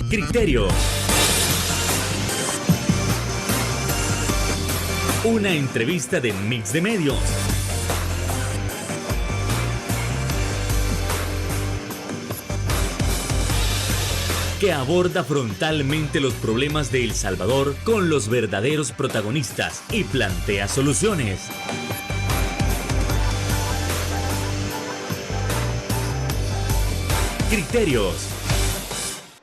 Criterio. Una entrevista de Mix de Medios. Que aborda frontalmente los problemas de El Salvador con los verdaderos protagonistas y plantea soluciones. Criterios.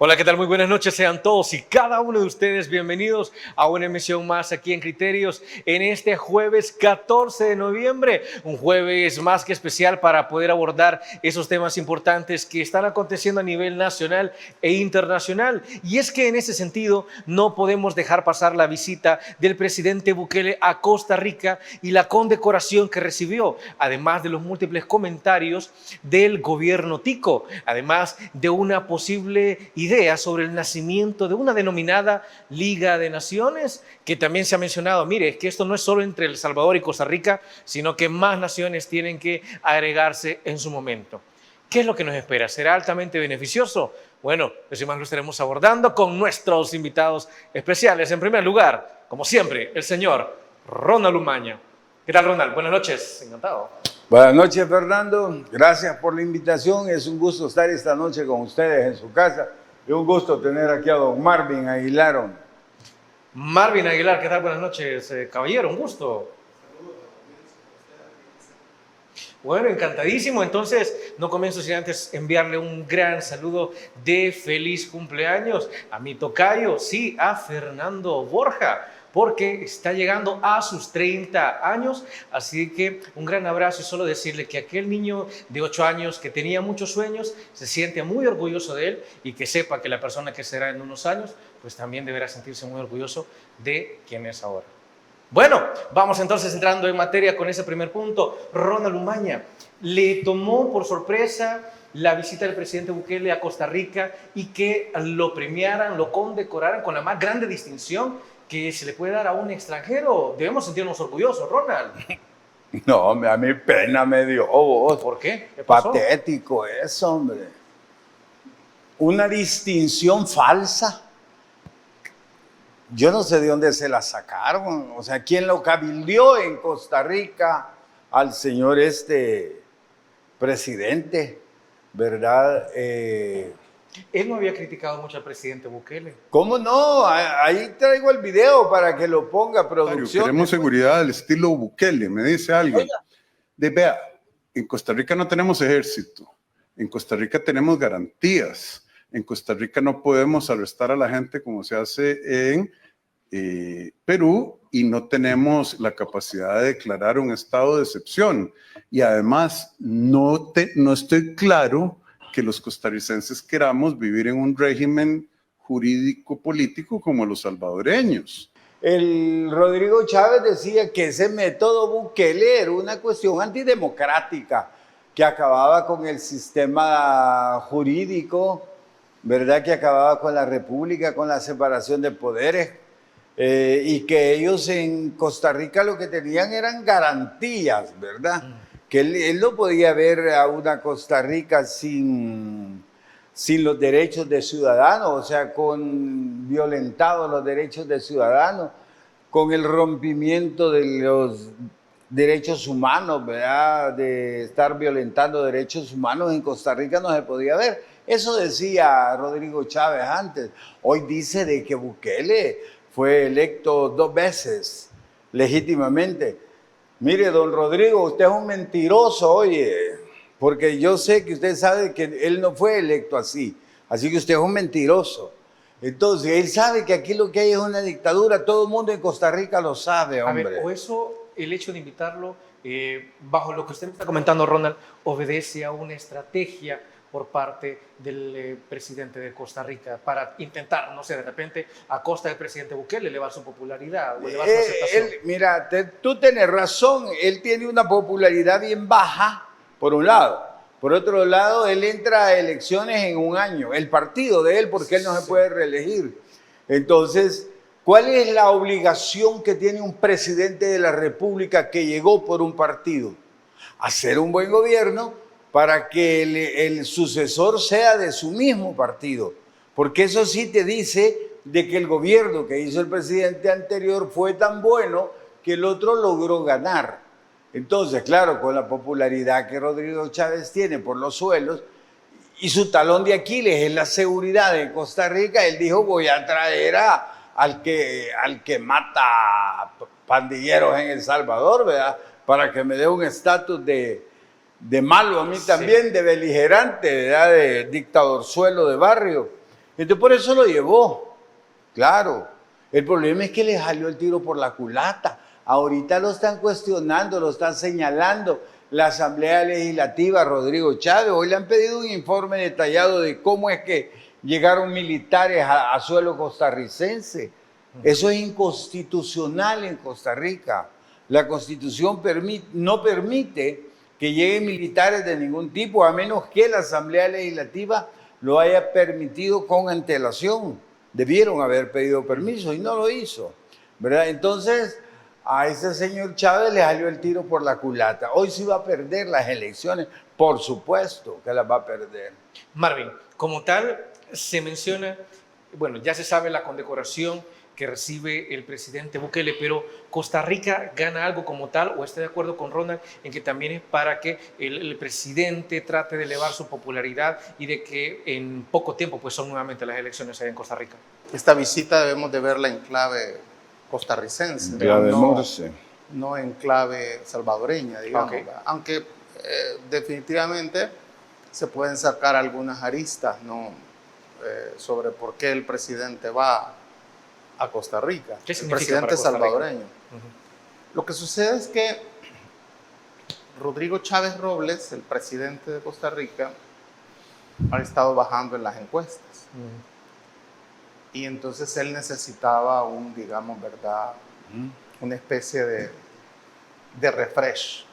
Hola, ¿qué tal? Muy buenas noches, sean todos y cada uno de ustedes bienvenidos a una emisión más aquí en Criterios en este jueves 14 de noviembre, un jueves más que especial para poder abordar esos temas importantes que están aconteciendo a nivel nacional e internacional. Y es que en ese sentido no podemos dejar pasar la visita del presidente Bukele a Costa Rica y la condecoración que recibió, además de los múltiples comentarios del gobierno tico, además de una posible idea sobre el nacimiento de una denominada Liga de Naciones, que también se ha mencionado. Mire, es que esto no es solo entre El Salvador y Costa Rica, sino que más naciones tienen que agregarse en su momento. ¿Qué es lo que nos espera? ¿Será altamente beneficioso? Bueno, eso más lo estaremos abordando con nuestros invitados especiales. En primer lugar, como siempre, el señor Ronald Umaña. ¿Qué tal, Ronald? Buenas noches, encantado. Buenas noches, Fernando. Gracias por la invitación. Es un gusto estar esta noche con ustedes en su casa. Es un gusto tener aquí a don Marvin Aguilar. Marvin Aguilar, ¿qué tal? Buenas noches, caballero, un gusto. Bueno, encantadísimo. Entonces, no comienzo sin antes enviarle un gran saludo de feliz cumpleaños a mi tocayo, sí, a Fernando Borja, porque está llegando a sus 30 años, así que un gran abrazo y solo decirle que aquel niño de 8 años que tenía muchos sueños, se siente muy orgulloso de él y que sepa que la persona que será en unos años, pues también deberá sentirse muy orgulloso de quien es ahora. Bueno, vamos entonces entrando en materia con ese primer punto. Ronald Umaña, ¿le tomó por sorpresa la visita del presidente Bukele a Costa Rica y que lo premiaran, lo condecoraran con la más grande distinción que se le puede dar a un extranjero? Debemos sentirnos orgullosos, Ronald. No, a mí pena me dio. ¿Por qué? ¿Qué pasó? Patético eso, hombre. Una distinción falsa. Yo no sé de dónde se la sacaron. O sea, ¿quién lo cabildeó en Costa Rica al señor presidente? ¿Verdad? Él no había criticado mucho al presidente Bukele. ¿Cómo no? Ahí traigo el video para que lo ponga producción. Queremos seguridad al estilo Bukele, me dice alguien. Vea, en Costa Rica no tenemos ejército, en Costa Rica tenemos garantías, en Costa Rica no podemos arrestar a la gente como se hace en Perú y no tenemos la capacidad de declarar un estado de excepción. Y además no estoy claro que los costarricenses queramos vivir en un régimen jurídico político como los salvadoreños. El Rodrigo Chávez decía que ese método Bukele era una cuestión antidemocrática, que acababa con el sistema jurídico, ¿verdad? Que acababa con la república, con la separación de poderes, y que ellos en Costa Rica lo que tenían eran garantías, ¿verdad? Que él no podía ver a una Costa Rica sin los derechos de ciudadanos, o sea, con violentados los derechos de ciudadanos, con el rompimiento de los derechos humanos, ¿verdad? De estar violentando derechos humanos en Costa Rica no se podía ver. Eso decía Rodrigo Chávez antes. Hoy dice de que Bukele fue electo 2 veces legítimamente. Mire, don Rodrigo, usted es un mentiroso, oye, porque yo sé que usted sabe que él no fue electo así que usted es un mentiroso. Entonces, él sabe que aquí lo que hay es una dictadura, todo el mundo en Costa Rica lo sabe, hombre. A ver, o eso, el hecho de invitarlo, bajo lo que usted me está comentando, Ronald, obedece a una estrategia por parte del presidente de Costa Rica para intentar, no sé, de repente, a costa del presidente Bukele, elevar su popularidad o elevar su aceptación. Mira, tú tienes razón, él tiene una popularidad bien baja, por un lado. Por otro lado, él entra a elecciones en un año, el partido de él, porque él no se puede reelegir. Entonces, ¿cuál es la obligación que tiene un presidente de la República que llegó por un partido? Hacer un buen gobierno para que el sucesor sea de su mismo partido. porque eso sí te dice de que el gobierno que hizo el presidente anterior fue tan bueno que el otro logró ganar. Entonces, claro, con la popularidad que Rodrigo Chávez tiene por los suelos y su talón de Aquiles es la seguridad en Costa Rica, él dijo, voy a traer al que mata pandilleros en El Salvador, ¿verdad? Para que me dé un estatus de malo a mí también, sí, de beligerante, ¿verdad? De dictadorzuelo de barrio. Entonces por eso lo llevó, claro. El problema es que le salió el tiro por la culata. Ahorita lo están cuestionando, lo están señalando. La Asamblea Legislativa, Rodrigo Chávez, hoy le han pedido un informe detallado de cómo es que llegaron militares a suelo costarricense. Eso es inconstitucional en Costa Rica. La Constitución no permite que lleguen militares de ningún tipo, a menos que la Asamblea Legislativa lo haya permitido con antelación. Debieron haber pedido permiso y no lo hizo, ¿verdad? Entonces, a ese señor Chávez le salió el tiro por la culata. Hoy sí va a perder las elecciones, por supuesto que las va a perder. Marvin, como tal, se menciona, bueno, ya se sabe la condecoración que recibe el presidente Bukele, pero ¿Costa Rica gana algo como tal o está de acuerdo con Ronald en que también es para que el presidente trate de elevar su popularidad y de que en poco tiempo pues son nuevamente las elecciones allá en Costa Rica? Esta visita debemos de verla en clave costarricense, no en clave salvadoreña, digamos. Okay. Aunque definitivamente se pueden sacar algunas aristas, ¿no? Sobre por qué el presidente va a Costa Rica, ¿Qué el presidente salvadoreño. Lo que sucede es que Rodrigo Chávez Robles, el presidente de Costa Rica, ha estado bajando en las encuestas. Y entonces él necesitaba digamos, ¿verdad? Una especie de refresh.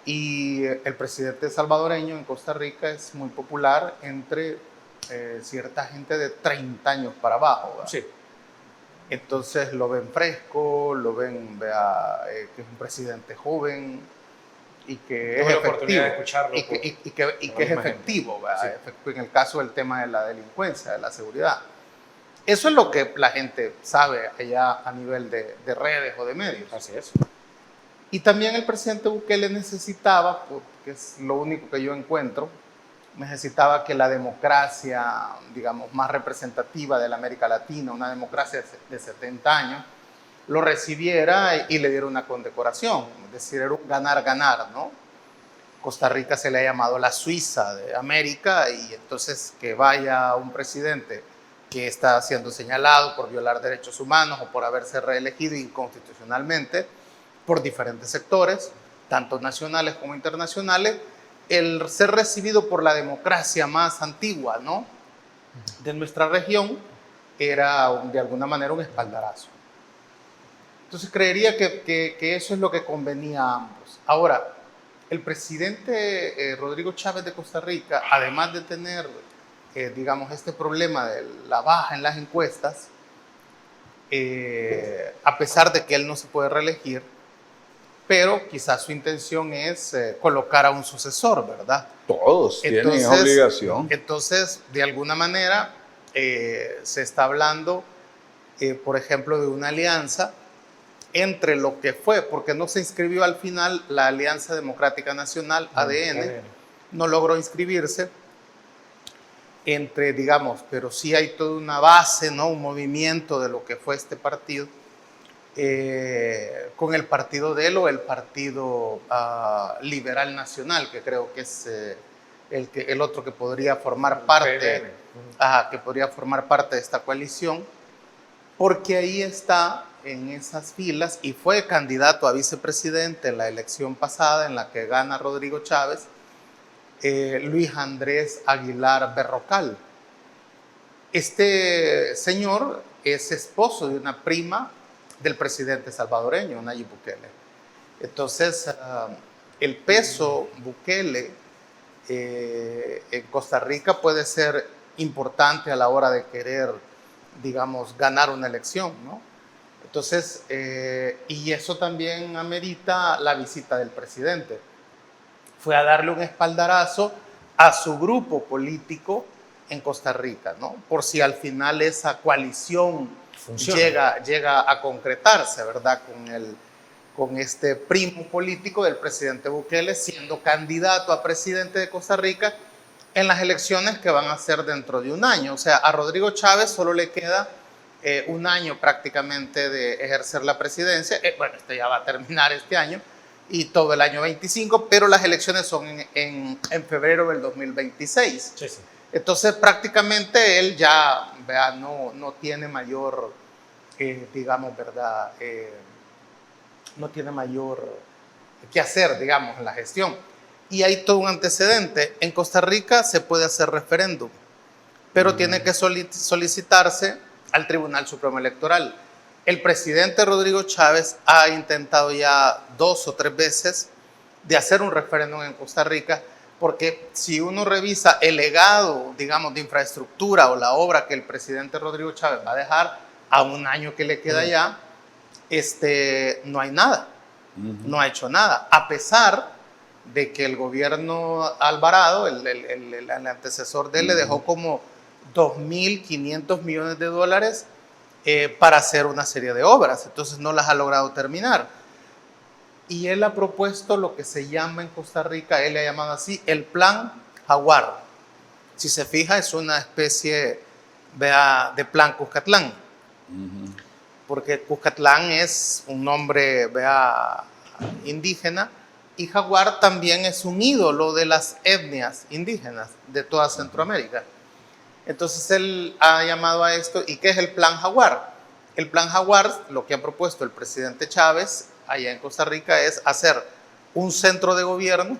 Y el presidente salvadoreño en Costa Rica es muy popular entre cierta gente de 30 años para abajo, ¿verdad? Sí. Entonces lo ven fresco, lo ven, que es un presidente joven y que es efectivo. Y que es efectivo, sí, en el caso del tema de la delincuencia, de la seguridad. Eso es lo que la gente sabe allá a nivel de redes o de medios. Así es. Y también el presidente Bukele necesitaba, que es lo único que yo encuentro, necesitaba que la democracia, digamos, más representativa de la América Latina, una democracia de 70 años, lo recibiera y le diera una condecoración. Es decir, era un ganar-ganar, ¿no? Costa Rica se le ha llamado la Suiza de América y entonces que vaya un presidente que está siendo señalado por violar derechos humanos o por haberse reelegido inconstitucionalmente por diferentes sectores, tanto nacionales como internacionales, el ser recibido por la democracia más antigua, ¿no?, de nuestra región era de alguna manera un espaldarazo. Entonces creería que eso es lo que convenía a ambos. Ahora, el presidente Rodrigo Chávez de Costa Rica, además de tener, digamos, este problema de la baja en las encuestas, a pesar de que él no se puede reelegir, pero quizás su intención es colocar a un sucesor, ¿verdad? Todos tienen esa obligación. Entonces, de alguna manera, se está hablando, por ejemplo, de una alianza entre lo que fue, porque no se inscribió al final la Alianza Democrática Nacional, ADN, no logró inscribirse, digamos, pero sí hay toda una base, ¿no?, un movimiento de lo que fue este partido, con el partido de él o el Partido Liberal Nacional, que creo que es el otro que podría formar parte, de esta coalición, porque ahí está en esas filas y fue candidato a vicepresidente en la elección pasada en la que gana Rodrigo Chávez, Luis Andrés Aguilar Berrocal. Este señor es esposo de una prima del presidente salvadoreño, Nayib Bukele. Entonces, el peso Bukele en Costa Rica puede ser importante a la hora de querer, digamos, ganar una elección, ¿no? Entonces, y eso también amerita la visita del presidente. Fue a darle un espaldarazo a su grupo político en Costa Rica, ¿no? Por si al final esa coalición Funciona. llega a concretarse, ¿verdad? Con este primo político del presidente Bukele siendo candidato a presidente de Costa Rica en las elecciones que van a ser dentro de un año. O sea, a Rodrigo Chávez solo le queda un año prácticamente de ejercer la presidencia. Bueno, este ya va a terminar este año y todo el año 25, pero las elecciones son en febrero del 2026. Sí, sí. Entonces, prácticamente él ya no tiene mayor, digamos, ¿verdad? No tiene mayor que hacer, digamos, en la gestión. Y hay todo un antecedente. En Costa Rica se puede hacer referéndum, pero tiene que solicitarse al Tribunal Supremo Electoral. El presidente Rodrigo Chávez ha intentado ya 2 o 3 veces de hacer un referéndum en Costa Rica, porque si uno revisa el legado, digamos, de infraestructura o la obra que el presidente Rodrigo Chávez va a dejar a un año que le queda ya, no hay nada, no ha hecho nada, a pesar de que el gobierno Alvarado, el antecesor de él, le dejó como 2.500 millones de dólares para hacer una serie de obras, entonces no las ha logrado terminar. Y él ha propuesto lo que se llama en Costa Rica, él le ha llamado así, el Plan Jaguar. Si se fija, es una especie de plan Cuscatlán, porque Cuscatlán es un nombre indígena, y Jaguar también es un ídolo de las etnias indígenas de toda Centroamérica. Entonces él ha llamado a esto, ¿y qué es el Plan Jaguar? El Plan Jaguar, lo que ha propuesto el presidente Chávez allá en Costa Rica, es hacer un centro de gobierno,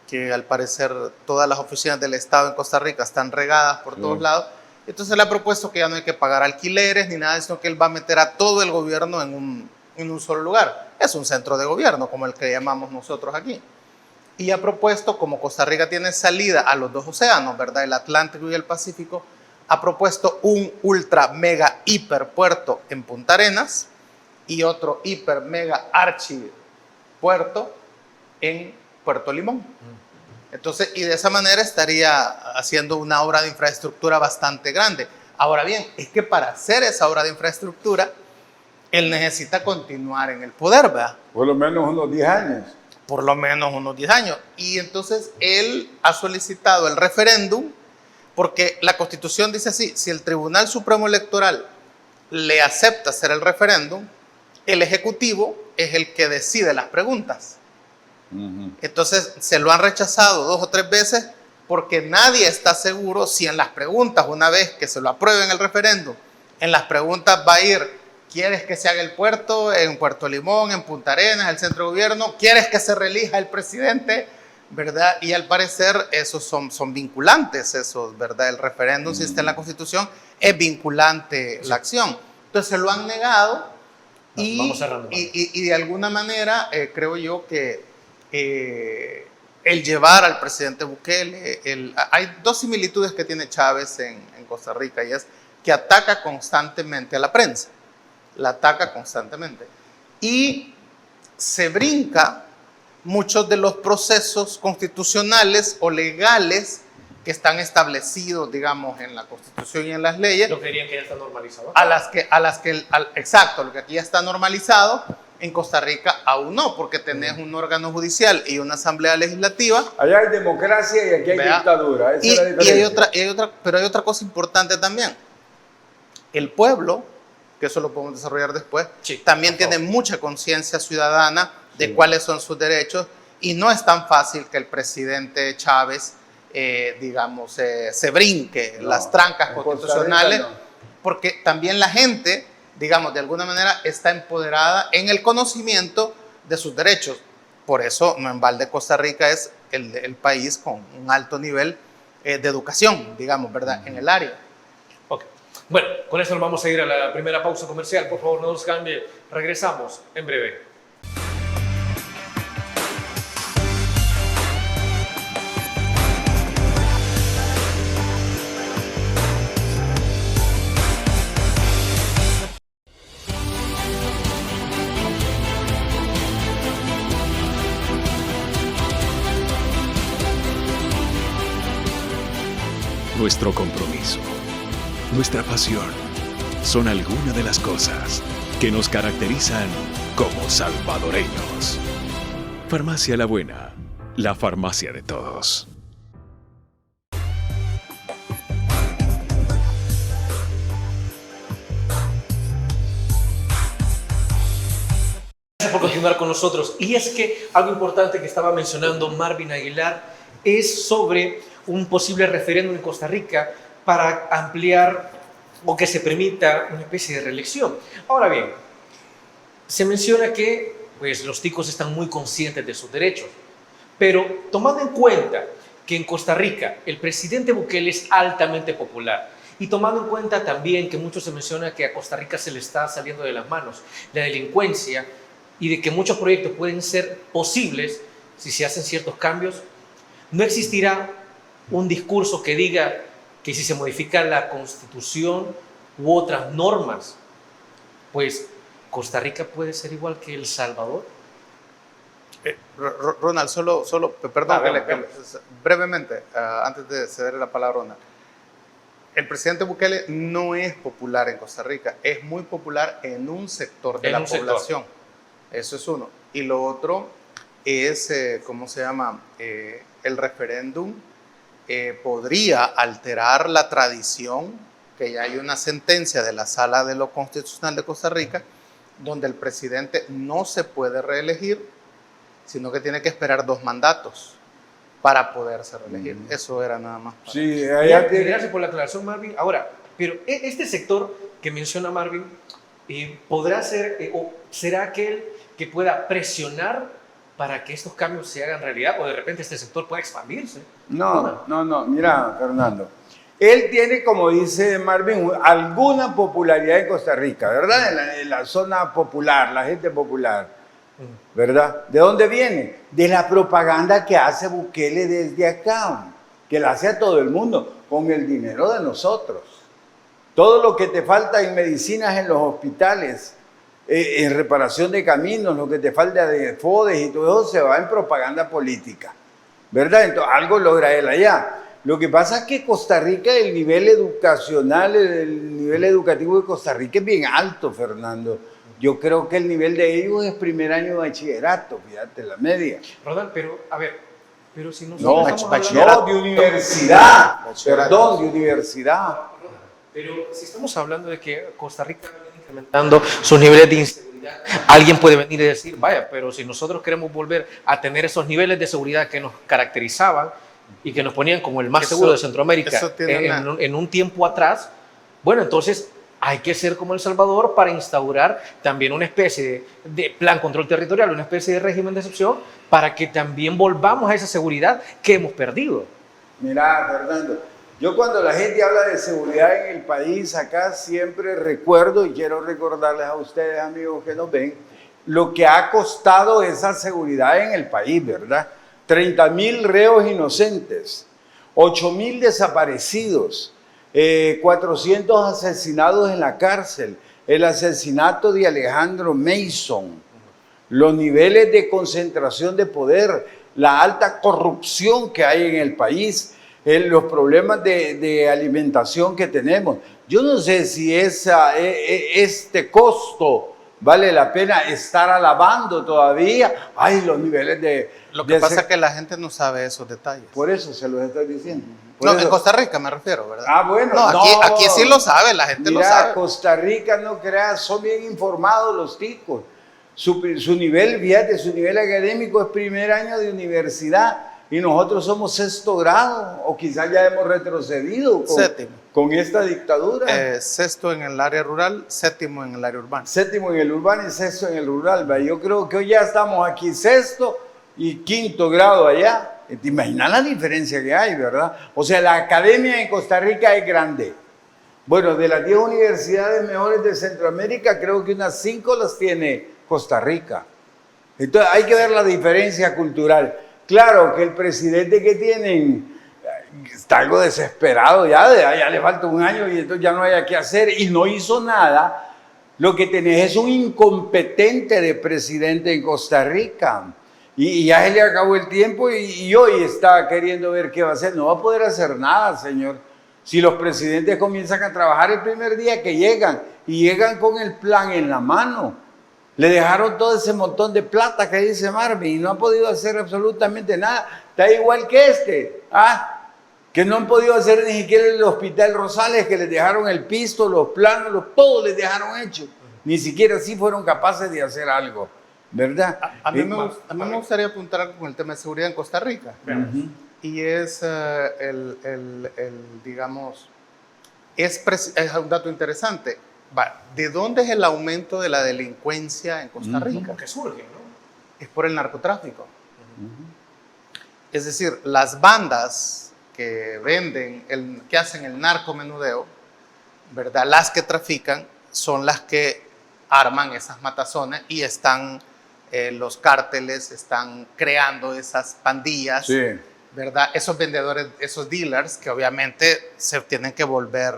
que al parecer todas las oficinas del Estado en Costa Rica están regadas por todos lados. Entonces él ha propuesto que ya no hay que pagar alquileres ni nada, sino que él va a meter a todo el gobierno en un solo lugar. Es un centro de gobierno, como el que llamamos nosotros aquí. Y ha propuesto, como Costa Rica tiene salida a los 2 océanos, ¿verdad? El Atlántico y el Pacífico, ha propuesto un ultra mega hiper puerto en Punta Arenas y otro hiper mega archi puerto en Puerto Limón. Entonces, y de esa manera estaría haciendo una obra de infraestructura bastante grande. Ahora bien, es que para hacer esa obra de infraestructura, él necesita continuar en el poder, ¿verdad? Por lo menos unos 10 años. Por lo menos unos 10 años. Y entonces él ha solicitado el referéndum, porque la Constitución dice así: si el Tribunal Supremo Electoral le acepta hacer el referéndum, el Ejecutivo es el que decide las preguntas. Entonces se lo han rechazado 2 o 3 veces porque nadie está seguro si en las preguntas, una vez que se lo aprueben el referéndum, en las preguntas va a ir: ¿quieres que se haga el puerto en Puerto Limón, en Punta Arenas, el centro de gobierno? ¿Quieres que se reelija el presidente? ¿Verdad? Y al parecer esos son vinculantes, esos, ¿verdad? El referéndum, si está en la Constitución, es vinculante la acción. Entonces se lo han negado Vamos cerrando. y de alguna manera creo yo que el llevar al presidente Bukele, hay 2 similitudes que tiene Chávez en Costa Rica, y es que ataca constantemente a la prensa, la ataca constantemente y se brinca muchos de los procesos constitucionales o legales que están establecidos, digamos, en la Constitución y en las leyes. Lo que dirían que ya está normalizado. Exacto, lo que aquí ya está normalizado, en Costa Rica aún no, porque tenés un órgano judicial y una asamblea legislativa. Allá hay democracia y aquí hay dictadura. Esa es la diferencia. Pero hay otra cosa importante también. El pueblo, que eso lo podemos desarrollar después, Sí, también tiene mucha conciencia ciudadana de cuáles son sus derechos, y no es tan fácil que el presidente Chávez, digamos, se brinque las trancas constitucionales, porque también la gente, digamos, de alguna manera está empoderada en el conocimiento de sus derechos. Por eso, no en balde, Costa Rica es el país con un alto nivel de educación, digamos, ¿verdad?, en el área. Ok. Bueno, con esto nos vamos a ir a la primera pausa comercial. Por favor, no nos cambie. Regresamos en breve. nuestro compromiso, nuestra pasión, son algunas de las cosas que nos caracterizan como salvadoreños. Farmacia La Buena, la farmacia de todos. Gracias por continuar con nosotros. Y es que algo importante que estaba mencionando Marvin Aguilar es sobre un posible referéndum en Costa Rica para ampliar o que se permita una especie de reelección. Ahora bien, se menciona que pues, los ticos están muy conscientes de sus derechos, pero tomando en cuenta que en Costa Rica el presidente Bukele es altamente popular y tomando en cuenta también que mucho se menciona que a Costa Rica se le está saliendo de las manos la delincuencia y de que muchos proyectos pueden ser posibles si se hacen ciertos cambios, no existirá un discurso que diga que si se modifica la Constitución u otras normas, pues Costa Rica puede ser igual que El Salvador. Ronald, perdón, Vamos. brevemente, antes de cederle la palabra a Ronald. El presidente Bukele no es popular en Costa Rica, es muy popular en un sector de la población. Eso es uno. Y lo otro es, ¿cómo se llama? El referéndum podría alterar la tradición, que ya hay una sentencia de la Sala de lo Constitucional de Costa Rica, donde el presidente no se puede reelegir, sino que tiene que esperar 2 mandatos para poderse reelegir. Eso era nada más. Sí, allá tiene... Gracias por la aclaración, Marvin. Ahora, pero este sector que menciona Marvin, ¿podrá ser o será aquel que pueda presionar para que estos cambios se hagan realidad o de repente este sector pueda expandirse? No, mira, Fernando. Él tiene, como dice Marvin, alguna popularidad en Costa Rica, ¿verdad? En la zona popular, la gente popular, ¿verdad? ¿De dónde viene? De la propaganda que hace Bukele desde acá, que la hace a todo el mundo, con el dinero de nosotros. Todo lo que te falta en medicinas en los hospitales, en reparación de caminos, lo que te falta de FODES y todo eso se va en propaganda política, ¿verdad? Entonces, algo logra él allá. Lo que pasa es que Costa Rica, el nivel educacional, el nivel educativo de Costa Rica es bien alto, Fernando. Yo creo que el nivel de ellos es primer año de bachillerato, fíjate, la media. Rodán, pero a ver, pero si nosotros No, estamos hablando... de universidad, perdón, de universidad. Pero si estamos hablando de que Costa Rica viene incrementando sus niveles de inseguridad, alguien puede venir y decir, vaya, pero si nosotros queremos volver a tener esos niveles de seguridad que nos caracterizaban y que nos ponían como el más seguro de Centroamérica en un tiempo atrás, bueno, entonces hay que ser como El Salvador para instaurar también una especie de plan control territorial, una especie de régimen de excepción para que también volvamos a esa seguridad que hemos perdido. Mira, Fernando, yo cuando la gente habla de seguridad en el país, acá siempre recuerdo y quiero recordarles a ustedes, amigos que nos ven, lo que ha costado esa seguridad en el país, ¿verdad? 30,000 reos inocentes, 8,000 desaparecidos, 400 asesinados en la cárcel, el asesinato de Alejandro Mason, los niveles de concentración de poder, la alta corrupción que hay en el país, los problemas de alimentación que tenemos. Yo no sé si este costo vale la pena estar alabando todavía. Ay, los niveles de... Lo que pasa es que la gente no sabe esos detalles. Por eso se los estoy diciendo. No, en Costa Rica me refiero, ¿verdad? Ah, bueno. No, aquí sí lo sabe, la gente lo sabe. Costa Rica, no creas, son bien informados los ticos. Su nivel, fíjate, su nivel académico es primer año de universidad y nosotros somos 6º grado, o quizás ya hemos retrocedido con esta dictadura. 6º en el área rural, 7º en el área urbana. 7º en el urbano y 6º en el rural. ¿Va? Yo creo que hoy ya estamos aquí 6º y 5º grado allá. ¿Te imaginas la diferencia que hay, verdad? O sea, la academia en Costa Rica es grande. Bueno, de las 10 universidades mejores de Centroamérica, creo que unas 5 las tiene Costa Rica. Entonces hay que ver la diferencia cultural. Claro que el presidente que tienen está algo desesperado, ya le falta un año y entonces ya no hay qué hacer y no hizo nada. Lo que tenés es un incompetente de presidente en Costa Rica. Y ya se le acabó el tiempo y hoy está queriendo ver qué va a hacer. No va a poder hacer nada, señor. Si los presidentes comienzan a trabajar el primer día que llegan y llegan con el plan en la mano, le dejaron todo ese montón de plata que dice Marvin y no ha podido hacer absolutamente nada. Está igual que que no han podido hacer ni siquiera el Hospital Rosales, que les dejaron el piso, los planos, todo les dejaron hecho. Ni siquiera así fueron capaces de hacer algo, ¿verdad? A mí me gustaría apuntar algo con el tema de seguridad en Costa Rica. Y es, digamos, es un dato interesante. ¿De dónde es el aumento de la delincuencia en Costa Rica? Que surge, ¿no? Es por el narcotráfico. Es decir, las bandas que venden, que hacen el narcomenudeo, ¿verdad? Las que trafican son las que arman esas matazones y están, los cárteles están creando esas pandillas, sí, ¿verdad? Esos vendedores, esos dealers que obviamente se tienen que volver,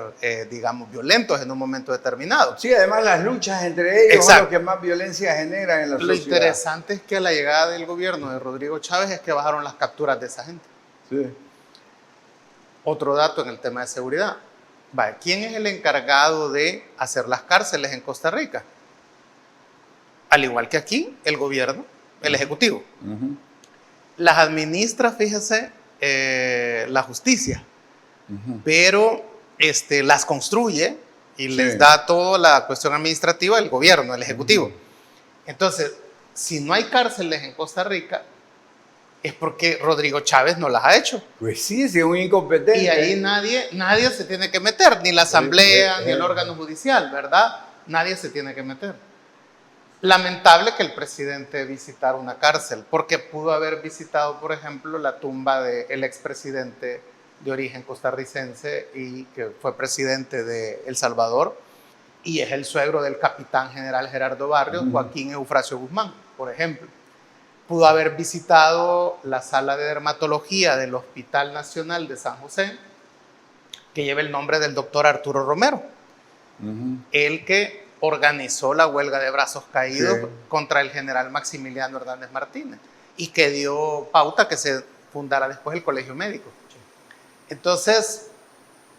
digamos, violentos en un momento determinado. Sí, además las luchas entre ellos son lo que más violencia generan en la sociedad. Lo interesante es que a la llegada del gobierno de Rodrigo Chávez es que bajaron las capturas de esa gente. Sí. Otro dato en el tema de seguridad. ¿Quién es el encargado de hacer las cárceles en Costa Rica? Al igual que aquí, el gobierno, el ejecutivo. Las administra, fíjese, la justicia, pero las construye y les da toda la cuestión administrativa el gobierno, el ejecutivo. Entonces, si no hay cárceles en Costa Rica, es porque Rodrigo Chávez no las ha hecho. Pues sí, es un incompetente. Y ahí nadie se tiene que meter, ni la asamblea, ni el órgano judicial, ¿verdad? Nadie se tiene que meter. Lamentable que el presidente visitara una cárcel, porque pudo haber visitado, por ejemplo, la tumba del expresidente de origen costarricense y que fue presidente de El Salvador, y es el suegro del capitán general Gerardo Barrios, Joaquín Eufrasio Guzmán, por ejemplo. Pudo haber visitado la sala de dermatología del Hospital Nacional de San José, que lleva el nombre del doctor Arturo Romero, el que organizó la huelga de brazos caídos contra el general Maximiliano Hernández Martínez y que dio pauta que se fundara después el Colegio Médico. Entonces,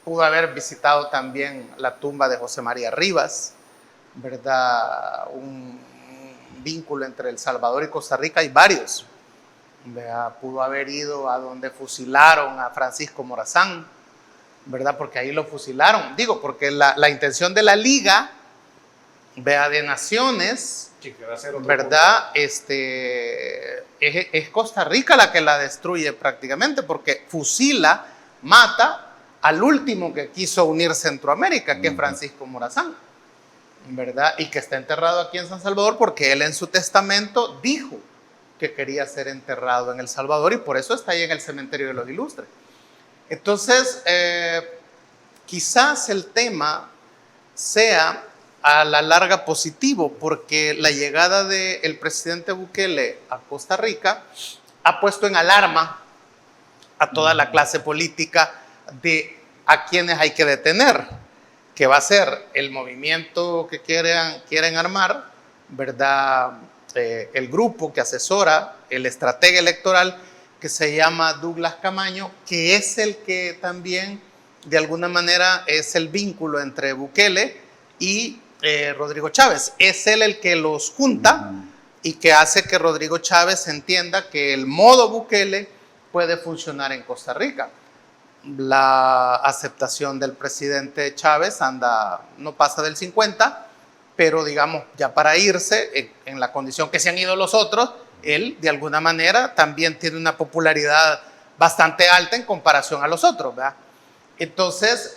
pudo haber visitado también la tumba de José María Rivas, ¿verdad? Un vínculo entre El Salvador y Costa Rica, hay varios. Pudo haber ido a donde fusilaron a Francisco Morazán, ¿verdad? Porque ahí lo fusilaron. Digo, porque la intención de la Liga de Naciones, ¿verdad? Es Costa Rica la que la destruye prácticamente, porque fusila, mata al último que quiso unir Centroamérica, que es Francisco Morazán, ¿verdad? Y que está enterrado aquí en San Salvador porque él en su testamento dijo que quería ser enterrado en El Salvador y por eso está ahí en el cementerio de los Ilustres. Entonces, quizás el tema sea a la larga positivo, porque la llegada del presidente Bukele a Costa Rica ha puesto en alarma a toda la clase política de a quienes hay que detener, que va a ser el movimiento que quieren armar, ¿verdad? El grupo que asesora el estratega electoral que se llama Douglas Camaño, que es el que también de alguna manera es el vínculo entre Bukele y Rodrigo Chávez. Es él el que los junta y que hace que Rodrigo Chávez entienda que el modo Bukele puede funcionar en Costa Rica. La aceptación del presidente Chávez no pasa del 50%, pero digamos ya para irse, en la condición que se han ido los otros, él de alguna manera también tiene una popularidad bastante alta en comparación a los otros, ¿verdad? Entonces,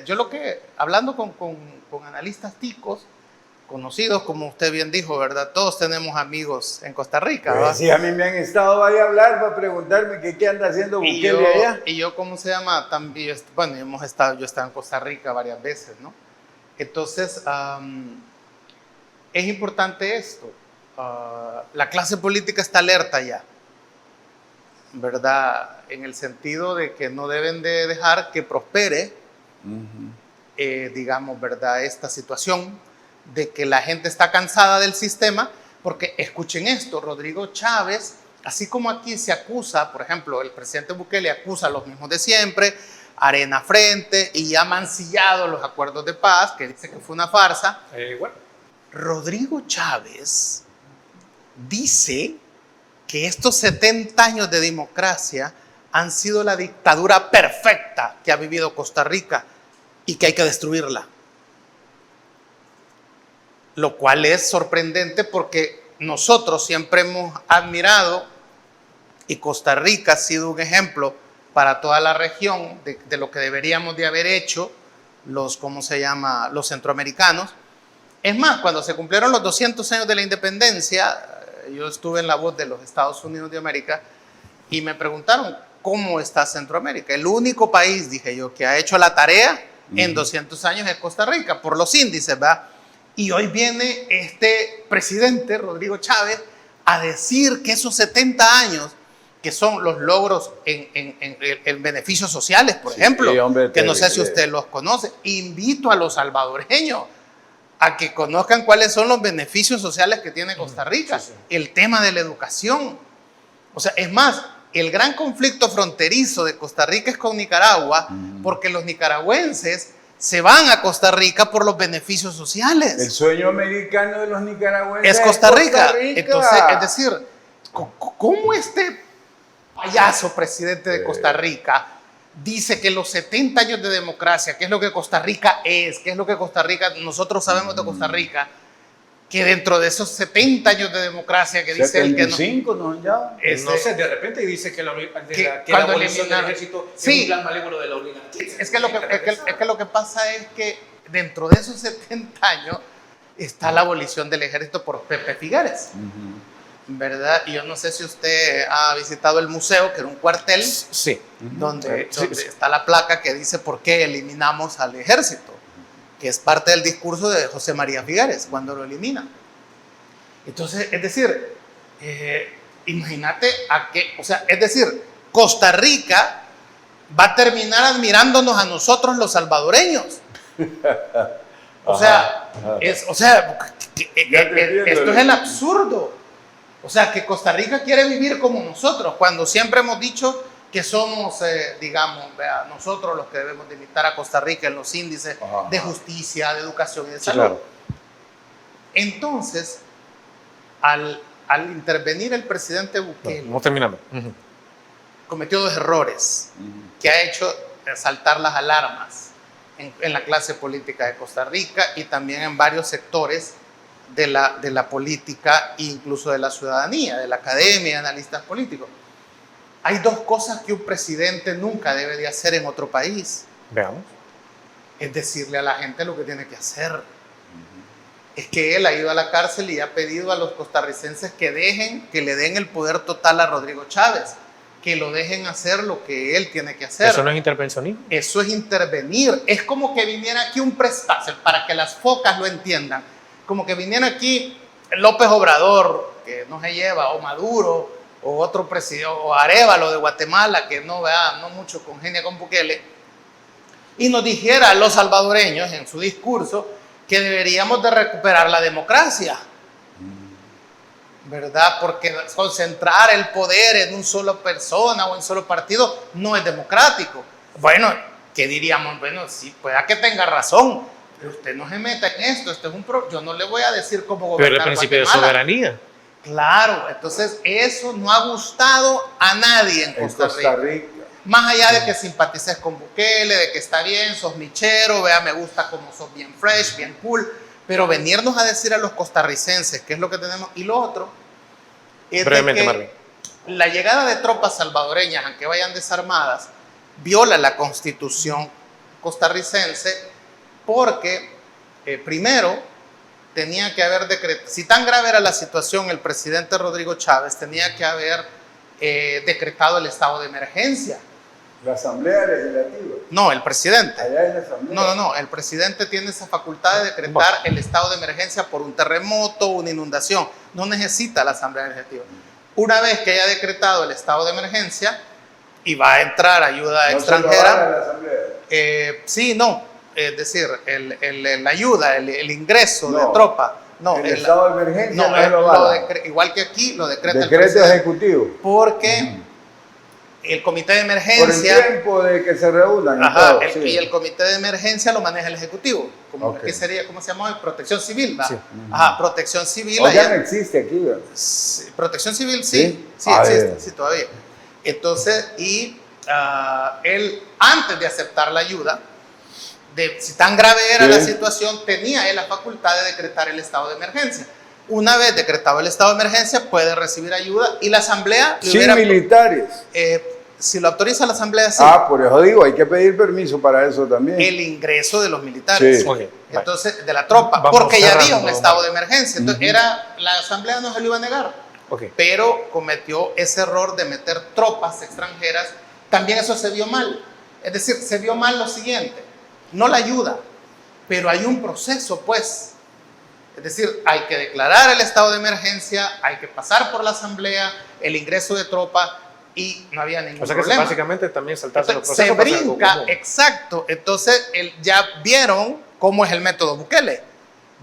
yo hablando con analistas ticos, conocidos, como usted bien dijo, ¿verdad? Todos tenemos amigos en Costa Rica, ¿verdad? Sí, a mí me han estado ahí a hablar para preguntarme qué anda haciendo Bukele allá. Y yo, ¿cómo se llama? También, bueno, yo he estado en Costa Rica varias veces, ¿no? Entonces, es importante esto. La clase política está alerta ya, ¿verdad? En el sentido de que no deben de dejar que prospere, digamos, ¿verdad? Esta situación de que la gente está cansada del sistema, porque escuchen esto, Rodrigo Chávez, así como aquí se acusa, por ejemplo, el presidente Bukele acusa a los mismos de siempre, arena frente y ha mancillado los acuerdos de paz, que dice que fue una farsa. Bueno. Rodrigo Chávez dice que estos 70 años de democracia han sido la dictadura perfecta que ha vivido Costa Rica y que hay que destruirla. Lo cual es sorprendente porque nosotros siempre hemos admirado, y Costa Rica ha sido un ejemplo para toda la región de lo que deberíamos de haber hecho los centroamericanos. Es más, cuando se cumplieron los 200 años de la independencia, yo estuve en la voz de los Estados Unidos de América y me preguntaron, ¿cómo está Centroamérica? El único país, dije yo, que ha hecho la tarea en 200 años es Costa Rica, por los índices, ¿verdad? Y hoy viene este presidente, Rodrigo Chávez, a decir que esos 70 años, que son los logros en beneficios sociales, por ejemplo, hombre, que no sé si usted los conoce, invito a los salvadoreños a que conozcan cuáles son los beneficios sociales que tiene Costa Rica. Sí, sí. El tema de la educación. O sea, es más, el gran conflicto fronterizo de Costa Rica es con Nicaragua, porque los nicaragüenses se van a Costa Rica por los beneficios sociales. El sueño americano de los nicaragüenses es Costa Rica. Entonces, es decir, ¿cómo este payaso presidente de Costa Rica dice que los 70 años de democracia, que es lo que Costa Rica es, que es lo que Costa Rica, nosotros sabemos de Costa Rica, que dentro de esos 70 años de democracia que dice él que no... 75, ¿no? Ya. No sé, de repente dice que la abolición del ejército es un plan malévolo de la oligarquía. Es que lo que pasa es que dentro de esos 70 años está la abolición del ejército por Pepe Figueres. ¿Verdad? Y yo no sé si usted ha visitado el museo, que era un cuartel, sí, donde está la placa que dice por qué eliminamos al ejército, que es parte del discurso de José María Figueres cuando lo elimina. Entonces, es decir, imagínate es decir, Costa Rica va a terminar admirándonos a nosotros los salvadoreños. Esto es el absurdo. O sea, que Costa Rica quiere vivir como nosotros, cuando siempre hemos dicho que somos, nosotros los que debemos de imitar a Costa Rica en los índices de justicia, de educación y de salud. Claro. Entonces, al intervenir el presidente Bukele, cometió dos errores que ha hecho saltar las alarmas en la clase política de Costa Rica y también en varios sectores de la política e incluso de la ciudadanía, de la academia, de analistas políticos. Hay dos cosas que un presidente nunca debe de hacer en otro país. Veamos. Es decirle a la gente lo que tiene que hacer. Es que él ha ido a la cárcel y ha pedido a los costarricenses que le den el poder total a Rodrigo Chávez, que lo dejen hacer lo que él tiene que hacer. ¿Eso no es intervencionismo? Eso es intervenir. Es como que viniera aquí un prestase, para que las focas lo entiendan. Como que viniera aquí López Obrador, que no se lleva, o Maduro, o otro presidente, o Arévalo de Guatemala, que no mucho congenia con Bukele, y nos dijera a los salvadoreños en su discurso que deberíamos de recuperar la democracia, ¿verdad? Porque concentrar el poder en una sola persona o en un solo partido no es democrático. Bueno, ¿qué diríamos? Bueno, sí, pueda que tenga razón, pero usted no se meta en esto, yo no le voy a decir cómo gobernar. Pero el principio Guatemala. de soberanía. Claro, entonces eso no ha gustado a nadie en Costa Rica. Más allá de que simpatices con Bukele, de que está bien, sos michero, me gusta como sos bien fresh, bien cool, pero venirnos a decir a los costarricenses qué es lo que tenemos. Y lo otro es brevemente, que Marvin, la llegada de tropas salvadoreñas, aunque vayan desarmadas, viola la constitución costarricense, porque primero tenía que haber decretado, si tan grave era la situación, el presidente Rodrigo Chávez tenía que haber decretado el estado de emergencia. ¿La Asamblea Legislativa? No, el presidente. Allá en la Asamblea. No, el presidente tiene esa facultad de decretar el estado de emergencia por un terremoto, una inundación. No necesita la Asamblea Legislativa. Una vez que haya decretado el estado de emergencia y va a entrar ayuda extranjera. ¿No se lo va a la Asamblea? Sí, no. Es decir, la ayuda, el ingreso de tropa. No, el estado de emergencia no igual que aquí lo decreta el decreto presidente. ejecutivo. Porque el comité de Por el emergencia. tiempo de que se reúnan. Ajá, y todo, sí. y el comité de emergencia lo maneja el Ejecutivo. Como, Ok. ¿qué sería? ¿Cómo se llama? Protección Civil, ¿va? Sí. Ajá, Protección Civil. O ya allá- no existe aquí, ¿verdad? Sí, Protección Civil, ¿Sí? sí, sí A existe, ver. sí, todavía. Entonces, él, antes de aceptar la ayuda, si tan grave era Sí. la situación, tenía él la facultad de decretar el estado de emergencia. Una vez decretado el estado de emergencia, puede recibir ayuda y la asamblea, le Sin hubiera- militares. si lo autoriza la asamblea, sí, Ah, por eso digo, hay que pedir permiso para eso también. el ingreso de los militares. Sí. Ok, vale. Entonces, de la tropa, Vamos porque ya había un cerrando, estado Mario. de emergencia. Entonces, la asamblea no se lo iba a negar. Ok. Pero cometió ese error de meter tropas extranjeras. También eso se vio mal. Es decir, se vio mal lo siguiente: no la ayuda, pero hay un proceso, pues. Es decir, hay que declarar el estado de emergencia, hay que pasar por la asamblea, el ingreso de tropas, y no había ningún O sea que problema. básicamente también saltarse los Entonces, procesos. se pasa algo brinca, común. exacto. Entonces, ya vieron cómo es el método Bukele.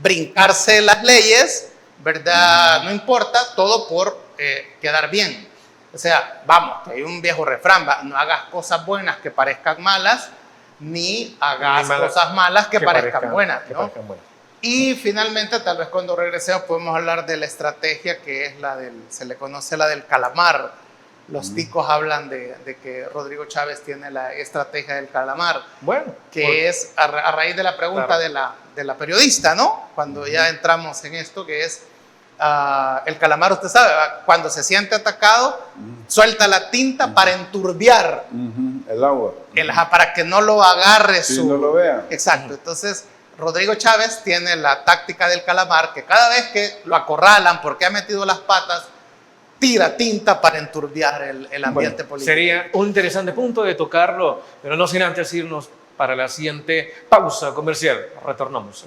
Brincarse las leyes, ¿verdad? No importa, todo por quedar bien. O sea, vamos, que hay un viejo refrán, ¿va? No hagas cosas buenas que parezcan malas, ni hagas Ni malas cosas malas que parezcan buenas, que ¿no? parezcan buenas. Y finalmente, tal vez cuando regresemos podemos hablar de la estrategia que es se le conoce la del calamar. Los ticos hablan de que Rodrigo Chávez tiene la estrategia del calamar, Bueno, que es a raíz de la pregunta Claro. de la periodista, ¿no? Cuando ya entramos en esto, que es el calamar, usted sabe, ¿va? Cuando se siente atacado, suelta la tinta para enturbiar, Ujú, el agua. para que no lo agarre Sí, su... no lo vea. Exacto. Entonces, Rodrigo Chávez tiene la táctica del calamar, que cada vez que lo acorralan porque ha metido las patas, tira tinta para enturbiar el ambiente político. sería un interesante punto de tocarlo, pero no sin antes irnos para la siguiente pausa comercial. Retornamos.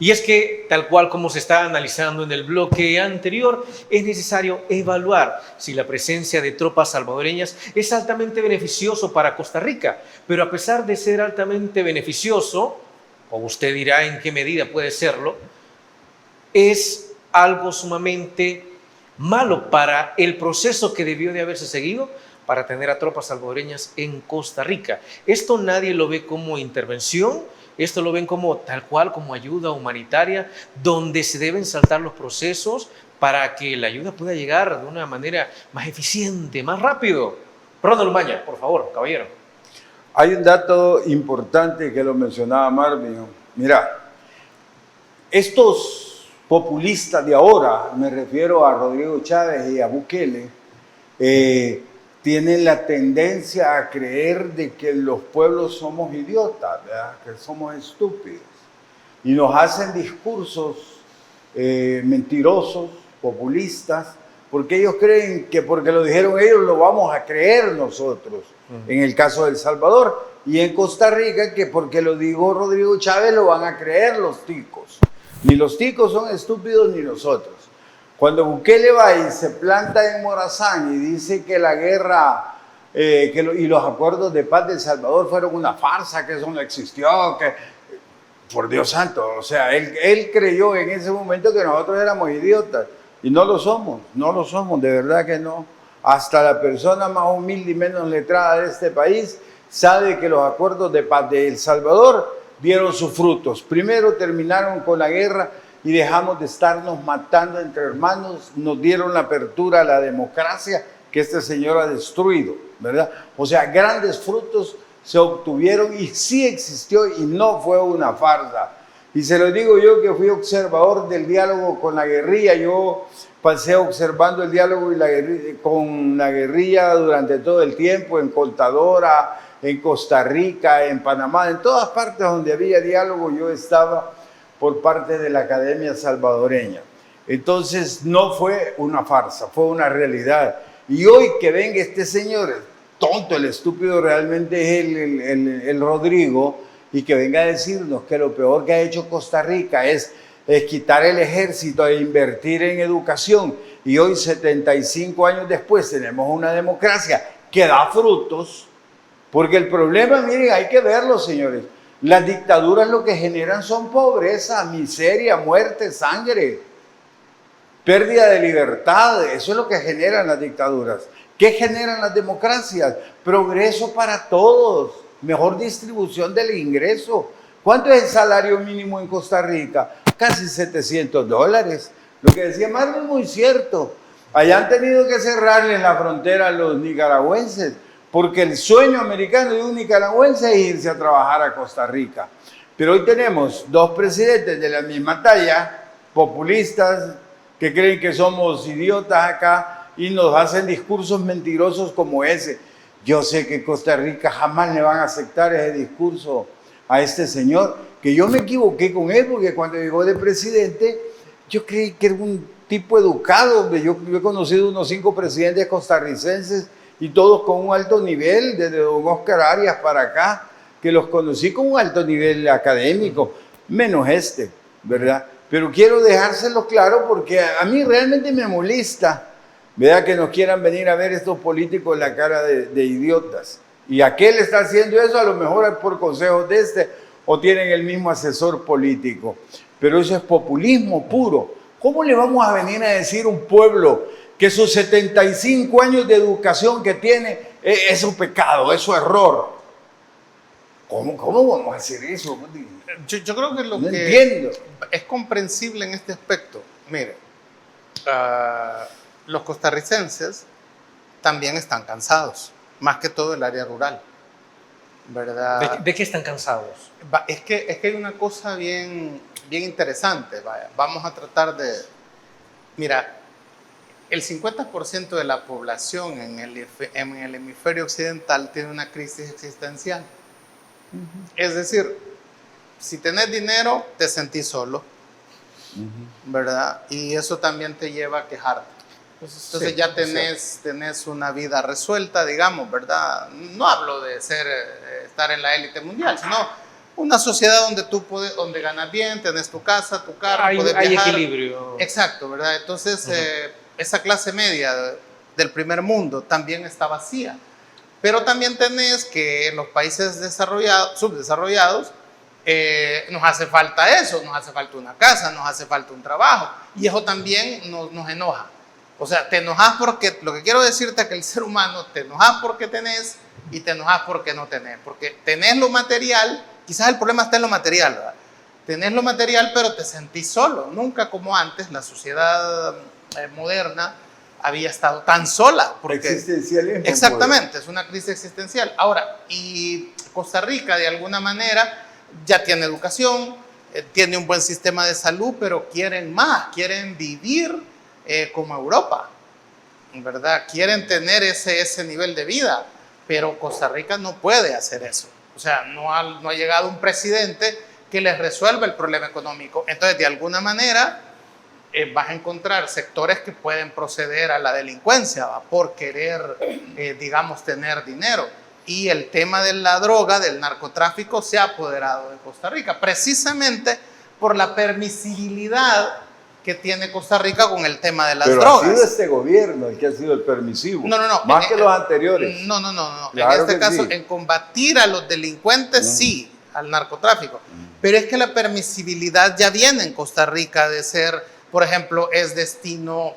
Y es que, tal cual como se está analizando en el bloque anterior, es necesario evaluar si la presencia de tropas salvadoreñas es altamente beneficioso para Costa Rica. Pero a pesar de ser altamente beneficioso, o usted dirá en qué medida puede serlo, es algo sumamente malo para el proceso que debió de haberse seguido para tener a tropas salvadoreñas en Costa Rica. Esto nadie lo ve como intervención, esto lo ven como tal cual, como ayuda humanitaria, donde se deben saltar los procesos para que la ayuda pueda llegar de una manera más eficiente, más rápido. Ronald Umaña, por favor, caballero. Hay un dato importante que lo mencionaba Marvin. Mira, estos populistas de ahora, me refiero a Rodrigo Chávez y a Bukele, tienen la tendencia a creer de que los pueblos somos idiotas, ¿verdad? Que somos estúpidos. Y nos hacen discursos mentirosos, populistas, porque ellos creen que porque lo dijeron ellos lo vamos a creer nosotros. En el caso de El Salvador y en Costa Rica, que porque lo dijo Rodrigo Chávez lo van a creer los ticos. Ni los ticos son estúpidos ni nosotros. Cuando Bukele va y se planta en Morazán y dice que la guerra y los acuerdos de paz de El Salvador fueron una farsa, que eso no existió, que por Dios santo, o sea, él creyó en ese momento que nosotros éramos idiotas y no lo somos, de verdad que no. Hasta la persona más humilde y menos letrada de este país sabe que los acuerdos de paz de El Salvador dieron sus frutos. Primero terminaron con la guerra y dejamos de estarnos matando entre hermanos, nos dieron la apertura a la democracia que este señor ha destruido, ¿verdad? O sea, grandes frutos se obtuvieron y sí existió y no fue una farsa. Y se lo digo yo que fui observador del diálogo con la guerrilla, yo pasé observando el diálogo con la guerrilla durante todo el tiempo, en Contadora, en Costa Rica, en Panamá, en todas partes donde había diálogo yo estaba por parte de la Academia Salvadoreña. Entonces no fue una farsa, fue una realidad. Y hoy que venga este señor, tonto, el estúpido realmente es el Rodrigo, y que venga a decirnos que lo peor que ha hecho Costa Rica es quitar el ejército e invertir en educación, y hoy 75 años después tenemos una democracia que da frutos, porque el problema, miren, hay que verlo, señores, las dictaduras lo que generan son pobreza, miseria, muerte, sangre, pérdida de libertad. Eso es lo que generan las dictaduras. ¿Qué generan las democracias? Progreso para todos, mejor distribución del ingreso. ¿Cuánto es el salario mínimo en Costa Rica? Casi $700. Lo que decía Marvin es muy cierto. Allá han tenido que cerrarle la frontera a los nicaragüenses, porque el sueño americano de un nicaragüense es irse a trabajar a Costa Rica. Pero hoy tenemos dos presidentes de la misma talla, populistas, que creen que somos idiotas acá y nos hacen discursos mentirosos como ese. Yo sé que Costa Rica jamás le van a aceptar ese discurso a este señor, que yo me equivoqué con él, porque cuando llegó de presidente, yo creí que era un tipo educado. Yo he conocido unos 5 presidentes costarricenses y todos con un alto nivel, desde don Oscar Arias para acá, que los conocí con un alto nivel académico, menos este, ¿verdad? Pero quiero dejárselo claro porque a mí realmente me molesta, ¿verdad?, que nos quieran venir a ver estos políticos la cara de idiotas. ¿Y a qué le está haciendo eso? A lo mejor por consejos de este, o tienen el mismo asesor político. Pero eso es populismo puro. ¿Cómo le vamos a venir a decir a un pueblo que sus 75 años de educación que tiene es un pecado, es un error? ¿Cómo vamos a hacer eso? Yo creo que lo No que entiendo. es comprensible en este aspecto, mire, los costarricenses también están cansados, más que todo el área rural, ¿verdad? ¿De qué están cansados? Es que hay una cosa bien interesante, vaya. Vamos a tratar de... Mira, el 50% de la población en el hemisferio occidental tiene una crisis existencial. Es decir, si tenés dinero, te sentís solo, ¿verdad? Y eso también te lleva a quejarte. Entonces sí, ya tenés una vida resuelta, digamos, ¿verdad? No hablo de estar en la élite mundial, sino una sociedad donde donde ganas bien, tenés tu casa, tu carro, puedes viajar. Hay equilibrio. Exacto, ¿verdad? Entonces, esa clase media del primer mundo también está vacía. Pero también tenés que en los países subdesarrollados, nos hace falta eso, nos hace falta una casa, nos hace falta un trabajo. Y eso también nos enoja. O sea, te enojas porque, lo que quiero decirte es que el ser humano te enojas porque tenés y te enojas porque no tenés. Porque tenés lo material, quizás el problema está en lo material, ¿verdad? Tenés lo material, pero te sentís solo. Nunca como antes la sociedad moderna había estado tan sola. Existencialismo. Exactamente, es una crisis existencial. Ahora, y Costa Rica de alguna manera ya tiene educación, tiene un buen sistema de salud, pero quieren más, quieren vivir como Europa, ¿verdad? Quieren tener ese nivel de vida, pero Costa Rica no puede hacer eso. O sea, no ha llegado un presidente que les resuelva el problema económico. Entonces, de alguna manera, vas a encontrar sectores que pueden proceder a la delincuencia, ¿va?, por querer, digamos, tener dinero. Y el tema de la droga, del narcotráfico, se ha apoderado de Costa Rica, precisamente por la permisibilidad que tiene Costa Rica con el tema de las drogas. Pero ha sido este gobierno el que ha sido el permisivo. No. Más que los anteriores. No. Claro, en este caso, sí, en combatir a los delincuentes, sí, al narcotráfico. Pero es que la permisibilidad ya viene en Costa Rica de ser, por ejemplo, es destino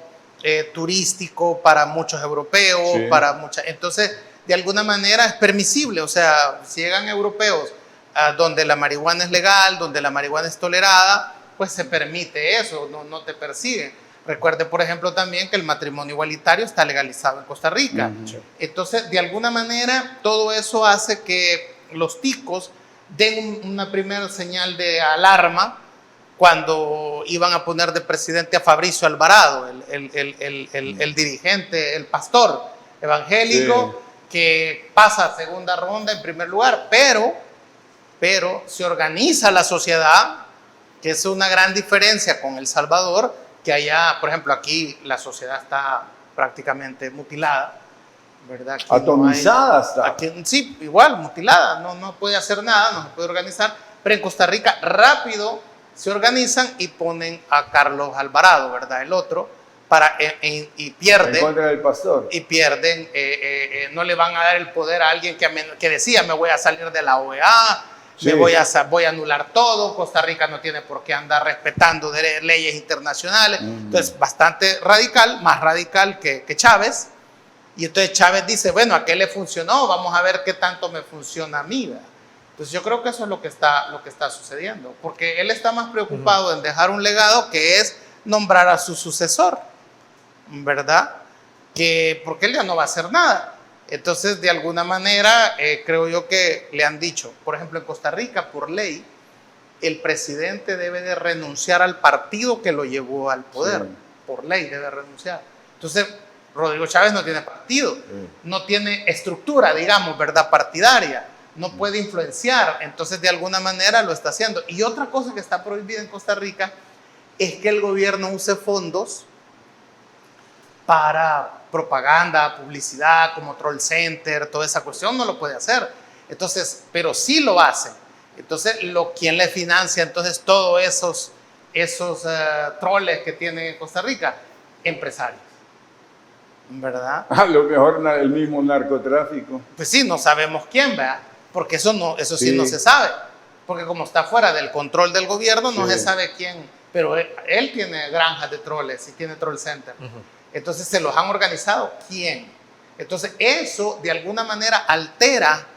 turístico para muchos europeos, sí, para muchas... Entonces, de alguna manera es permisible. O sea, si llegan europeos donde la marihuana es legal, donde la marihuana es tolerada, pues se permite eso, no te persiguen. Recuerde, por ejemplo, también que el matrimonio igualitario está legalizado en Costa Rica. Entonces, de alguna manera, todo eso hace que los ticos den una primera señal de alarma cuando iban a poner de presidente a Fabricio Alvarado, el dirigente, el pastor evangélico, que pasa a segunda ronda en primer lugar, pero se organiza la sociedad, que es una gran diferencia con El Salvador, que allá, por ejemplo, aquí la sociedad está prácticamente mutilada, ¿verdad? Aquí Atomizada está. Aquí, sí, igual, mutilada, no puede hacer nada, no se puede organizar, pero en Costa Rica rápido se organizan y ponen a Carlos Alvarado, ¿verdad? El otro, y pierden. En contra del pastor. Y pierden, no le van a dar el poder a alguien que decía, me voy a salir de la OEA, Sí. voy a anular todo, Costa Rica no tiene por qué andar respetando leyes internacionales. Entonces, bastante radical, más radical que Chávez. Y entonces Chávez dice, bueno, ¿a qué le funcionó? Vamos a ver qué tanto me funciona a mí, ¿verdad? Entonces yo creo que eso es lo que está sucediendo, porque él está más preocupado en dejar un legado que es nombrar a su sucesor, ¿verdad? Porque él ya no va a hacer nada. Entonces, de alguna manera, creo yo que le han dicho, por ejemplo, en Costa Rica, por ley, el presidente debe de renunciar al partido que lo llevó al poder. Sí. Por ley debe renunciar. Entonces, Rodrigo Chávez no tiene partido, no tiene estructura, digamos, ¿verdad? Partidaria, no puede influenciar. Entonces, de alguna manera lo está haciendo. Y otra cosa que está prohibida en Costa Rica es que el gobierno use fondos para propaganda, publicidad, como Troll Center, toda esa cuestión no lo puede hacer. Entonces, pero sí lo hace. Entonces, ¿quién le financia entonces todos esos troles que tiene Costa Rica? Empresarios, ¿verdad? A lo mejor el mismo narcotráfico. Pues sí, no sabemos quién, ¿verdad? Porque eso sí no se sabe. Porque como está fuera del control del gobierno, no se sabe quién. Pero él tiene granjas de troles y tiene Troll Center. Entonces, ¿se los han organizado? ¿Quién? Entonces, eso de alguna manera altera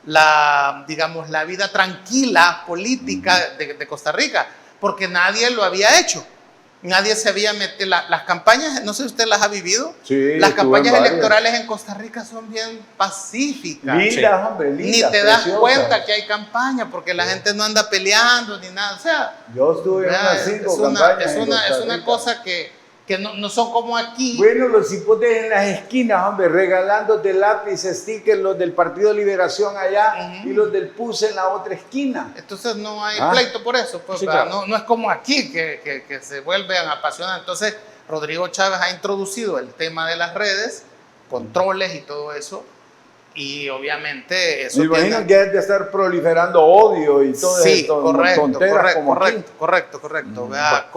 la vida tranquila política de Costa Rica, porque nadie lo había hecho. Nadie se había metido. Las campañas, no sé si usted las ha vivido. Sí, las campañas electorales en Costa Rica son bien pacíficas. Lindas, hombre, lindas. Ni te das cuenta que hay campaña, porque la gente no anda peleando ni nada. O sea, yo estuve en unas 5 campañas. Es una cosa que no son como aquí. Bueno, los hipotes en las esquinas, hombre, regalándote lápiz, stickers, los del Partido de Liberación allá y los del PUS en la otra esquina. Entonces no hay pleito por eso, pues, sí, claro. No es como aquí que se vuelven apasionados. Entonces Rodrigo Chávez ha introducido el tema de las redes, controles y todo eso, y obviamente eso. Me imagino que es de estar proliferando odio y todo sí, esto. Correcto. Vea,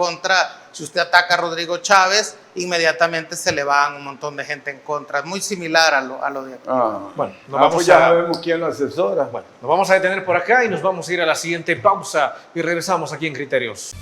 si usted ataca a Rodrigo Chávez, inmediatamente se le van un montón de gente en contra. Es muy similar a lo de aquí. Bueno, pues ya sabemos quién lo asesora. Bueno, nos vamos a detener por acá y nos vamos a ir a la siguiente pausa y regresamos aquí en Criterios.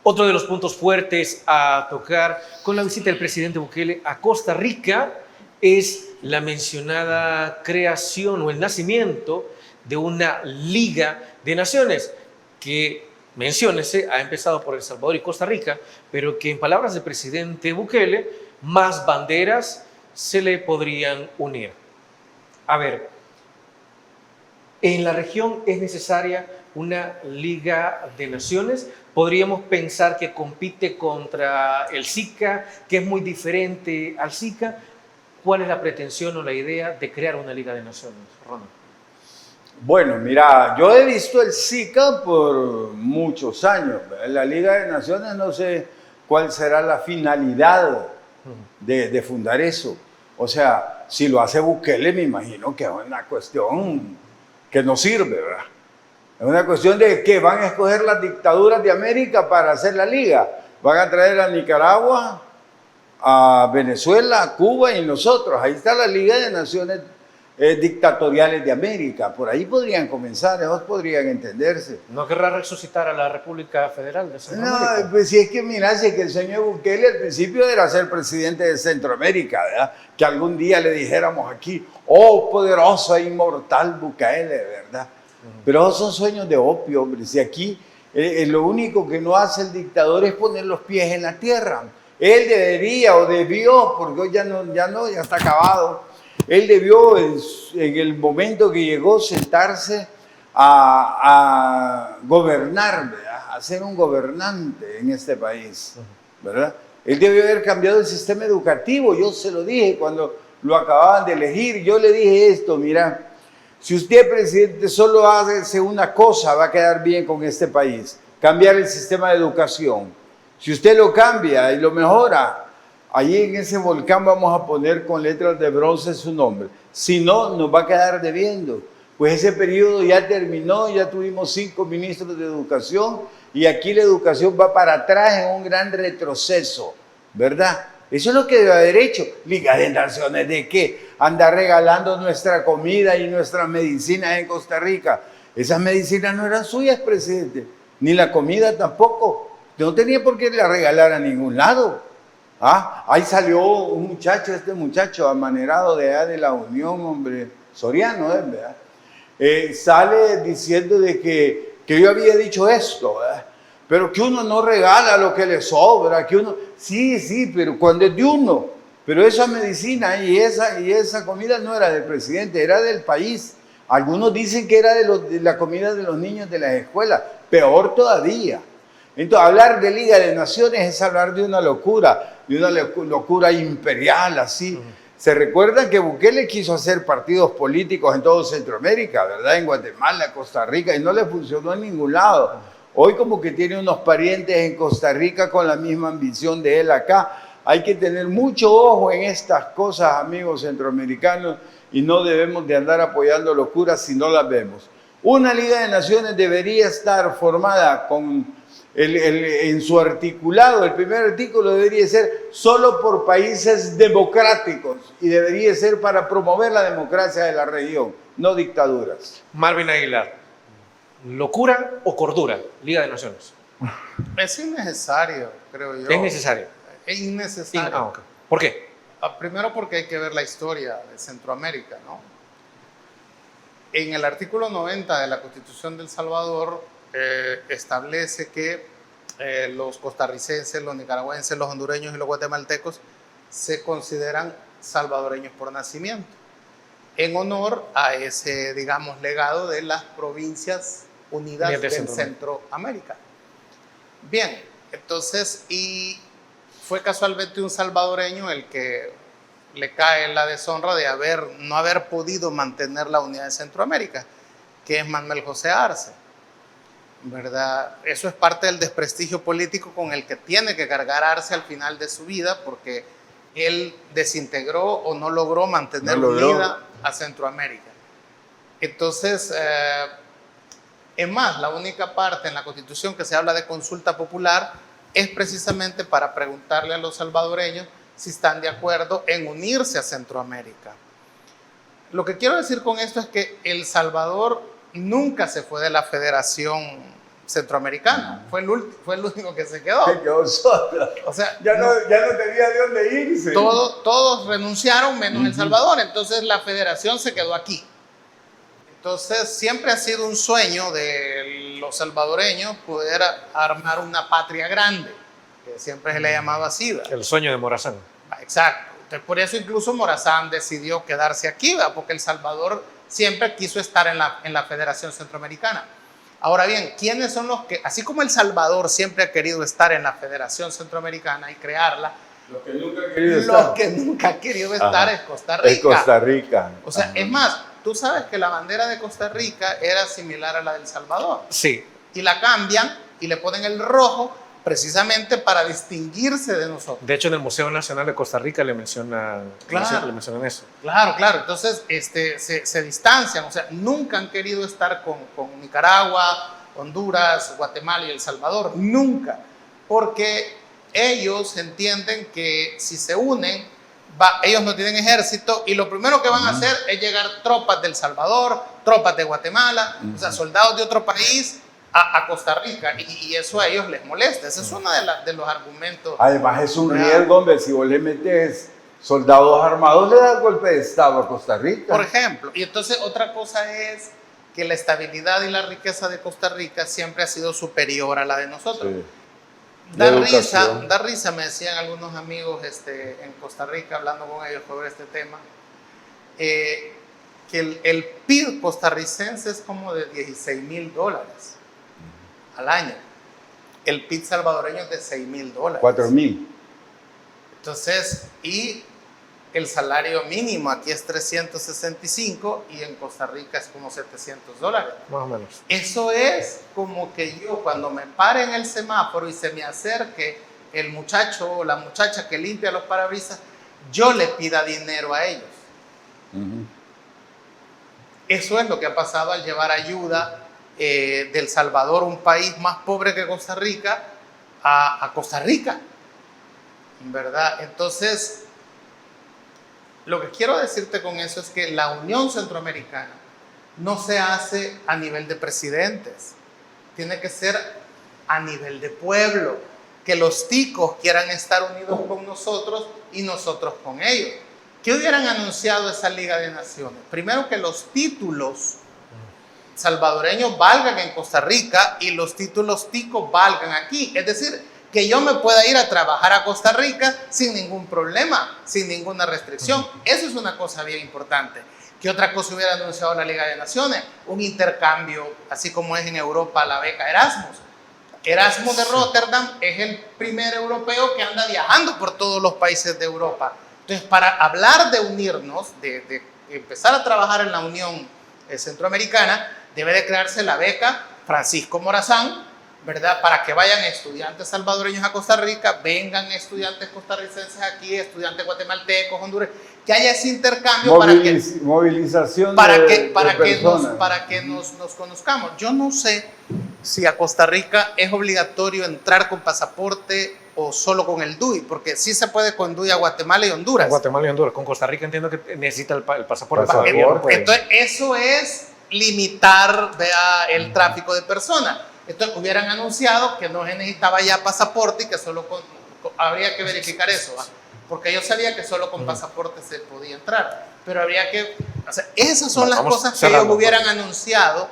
Otro de los puntos fuertes a tocar con la visita del presidente Bukele a Costa Rica es la mencionada creación o el nacimiento de una Liga de Naciones que, menciónese, ha empezado por El Salvador y Costa Rica, pero que en palabras del presidente Bukele, más banderas se le podrían unir. A ver, en la región es necesaria una Liga de Naciones. Podríamos pensar que compite contra el SICA, que es muy diferente al SICA. ¿Cuál es la pretensión o la idea de crear una Liga de Naciones, Ronald? Bueno, mira, yo he visto el SICA por muchos años. La Liga de Naciones no sé cuál será la finalidad de fundar eso. O sea, si lo hace Bukele, me imagino que es una cuestión que no sirve, ¿verdad? Es una cuestión de que van a escoger las dictaduras de América para hacer la liga. Van a traer a Nicaragua, a Venezuela, a Cuba y nosotros. Ahí está la Liga de Naciones Dictatoriales de América. Por ahí podrían comenzar, ellos podrían entenderse. ¿No querrá resucitar a la República Federal de Centroamérica? No, pues si es que mira, si es que el señor Bukele al principio era ser presidente de Centroamérica, ¿verdad? Que algún día le dijéramos aquí, oh poderoso e inmortal Bukele, ¿verdad? Pero esos son sueños de opio, hombre. Si aquí lo único que no hace el dictador es poner los pies en la tierra. Él debería o debió, porque hoy ya está acabado. Él debió en el momento que llegó sentarse a gobernar, ¿verdad? A ser un gobernante en este país, ¿verdad? Él debió haber cambiado el sistema educativo. Yo se lo dije cuando lo acababan de elegir. Yo le dije esto, mira, si usted, presidente, solo hace una cosa, va a quedar bien con este país. Cambiar el sistema de educación. Si usted lo cambia y lo mejora, allí en ese volcán vamos a poner con letras de bronce su nombre. Si no, nos va a quedar debiendo. Pues ese periodo ya terminó, ya tuvimos 5 ministros de educación y aquí la educación va para atrás en un gran retroceso, ¿verdad? Eso es lo que debe haber hecho. Liga de Naciones, ¿de qué? Anda regalando nuestra comida y nuestras medicinas en Costa Rica. Esas medicinas no eran suyas, presidente, ni la comida tampoco. No tenía por qué la regalar a ningún lado. ¿Ah? Ahí salió un muchacho, este muchacho amanerado de allá de la Unión, hombre, Soriano, ¿verdad? Sale diciendo de que yo había dicho esto, ¿verdad? Pero que uno no regala lo que le sobra, que uno... Sí, pero cuando es de uno. Pero esa medicina y esa comida no era del presidente, era del país. Algunos dicen que era de la comida de los niños de las escuelas. Peor todavía. Entonces, hablar de Liga de Naciones es hablar de una locura imperial, así. Se recuerdan que Bukele quiso hacer partidos políticos en todo Centroamérica, ¿verdad? En Guatemala, Costa Rica, y no le funcionó en ningún lado. Hoy como que tiene unos parientes en Costa Rica con la misma ambición de él acá. Hay que tener mucho ojo en estas cosas, amigos centroamericanos, y no debemos de andar apoyando locuras si no las vemos. Una Liga de Naciones debería estar formada con en su articulado, el primer artículo debería ser solo por países democráticos y debería ser para promover la democracia de la región, no dictaduras. Marvin Aguilar, ¿locura o cordura? Liga de Naciones. Es innecesario, creo yo. ¿Es necesario? Es innecesario. Okay. ¿Por qué? Primero porque hay que ver la historia de Centroamérica, ¿no? En el artículo 90 de la Constitución de El Salvador establece que los costarricenses, los nicaragüenses, los hondureños y los guatemaltecos se consideran salvadoreños por nacimiento, en honor a ese, digamos, legado de las provincias unidas de Centroamérica. Bien, entonces, y fue casualmente un salvadoreño el que le cae la deshonra de no haber podido mantener la unidad de Centroamérica, que es Manuel José Arce, ¿verdad? Eso es parte del desprestigio político con el que tiene que cargar Arce al final de su vida, porque él desintegró o no logró mantener unida a Centroamérica. Entonces, es más, la única parte en la Constitución que se habla de consulta popular es precisamente para preguntarle a los salvadoreños si están de acuerdo en unirse a Centroamérica. Lo que quiero decir con esto es que El Salvador nunca se fue de la Federación Centroamericana, fue el único que se quedó. Se quedó solo. O sea, ya no tenía de dónde irse. Todos renunciaron menos El Salvador, entonces la federación se quedó aquí. Entonces siempre ha sido un sueño de los salvadoreños poder armar una patria grande, que siempre se le llamaba así, ¿verdad? El sueño de Morazán. Exacto. Entonces, por eso incluso Morazán decidió quedarse aquí, ¿verdad? Porque El Salvador siempre quiso estar en la Federación Centroamericana. Ahora bien, ¿quiénes son los que, así como El Salvador siempre ha querido estar en la Federación Centroamericana y crearla, Lo que nunca ha querido estar es Costa Rica. Es Costa Rica. O sea, es más, tú sabes que la bandera de Costa Rica era similar a la de El Salvador. Sí. Y la cambian y le ponen el rojo precisamente para distinguirse de nosotros. De hecho, en el Museo Nacional de Costa Rica le mencionan eso. Claro. Entonces, se distancian. O sea, nunca han querido estar con Nicaragua, Honduras, Guatemala y El Salvador. Nunca. Porque ellos entienden que si se unen, ellos no tienen ejército y lo primero que van a hacer es llegar tropas de El Salvador, tropas de Guatemala, o sea, soldados de otro país a Costa Rica, y eso a ellos les molesta. Ese es uno de los argumentos. Además es un riesgo, hombre, si vos le metes soldados armados, le das golpe de estado a Costa Rica. Por ejemplo, y entonces otra cosa es que la estabilidad y la riqueza de Costa Rica siempre ha sido superior a la de nosotros. Sí. Da risa, me decían algunos amigos en Costa Rica, hablando con ellos sobre este tema. que el PIB costarricense es como de $16,000 al año. El PIB salvadoreño es de $6,000. 4,000. Entonces, y el salario mínimo aquí es 365 y en Costa Rica es como $700. Más o menos. Eso es como que yo cuando me pare en el semáforo y se me acerque el muchacho o la muchacha que limpia los parabrisas, yo le pida dinero a ellos. Eso es lo que ha pasado al llevar ayuda del Salvador, un país más pobre que Costa Rica, a Costa Rica, ¿verdad? Entonces, lo que quiero decirte con eso es que la Unión Centroamericana no se hace a nivel de presidentes, tiene que ser a nivel de pueblo, que los ticos quieran estar unidos con nosotros y nosotros con ellos. ¿Qué hubieran anunciado esa Liga de Naciones? Primero, que los títulos salvadoreños valgan en Costa Rica y los títulos ticos valgan aquí. Es decir, que yo me pueda ir a trabajar a Costa Rica sin ningún problema, sin ninguna restricción. Eso es una cosa bien importante. ¿Qué otra cosa hubiera anunciado la Liga de Naciones? Un intercambio, así como es en Europa la beca Erasmus. Erasmus de Rotterdam es el primer europeo que anda viajando por todos los países de Europa. Entonces, para hablar de unirnos, de empezar a trabajar en la Unión Centroamericana, debe de crearse la beca Francisco Morazán, ¿verdad? Para que vayan estudiantes salvadoreños a Costa Rica, vengan estudiantes costarricenses aquí, estudiantes guatemaltecos, hondureños, que haya ese intercambio movilización para que nos conozcamos. Yo no sé si a Costa Rica es obligatorio entrar con pasaporte o solo con el DUI, porque sí se puede con DUI a Guatemala y Honduras. Guatemala y Honduras. Con Costa Rica entiendo que necesita el pasaporte. Entonces, eso es limitar, vea, el tráfico de personas. Entonces, hubieran anunciado que no se necesitaba ya pasaporte y que solo habría que verificar eso, ¿va? Porque yo sabía que solo con pasaporte se podía entrar, pero habría que... O sea, esas son las cosas que ellos hubieran anunciado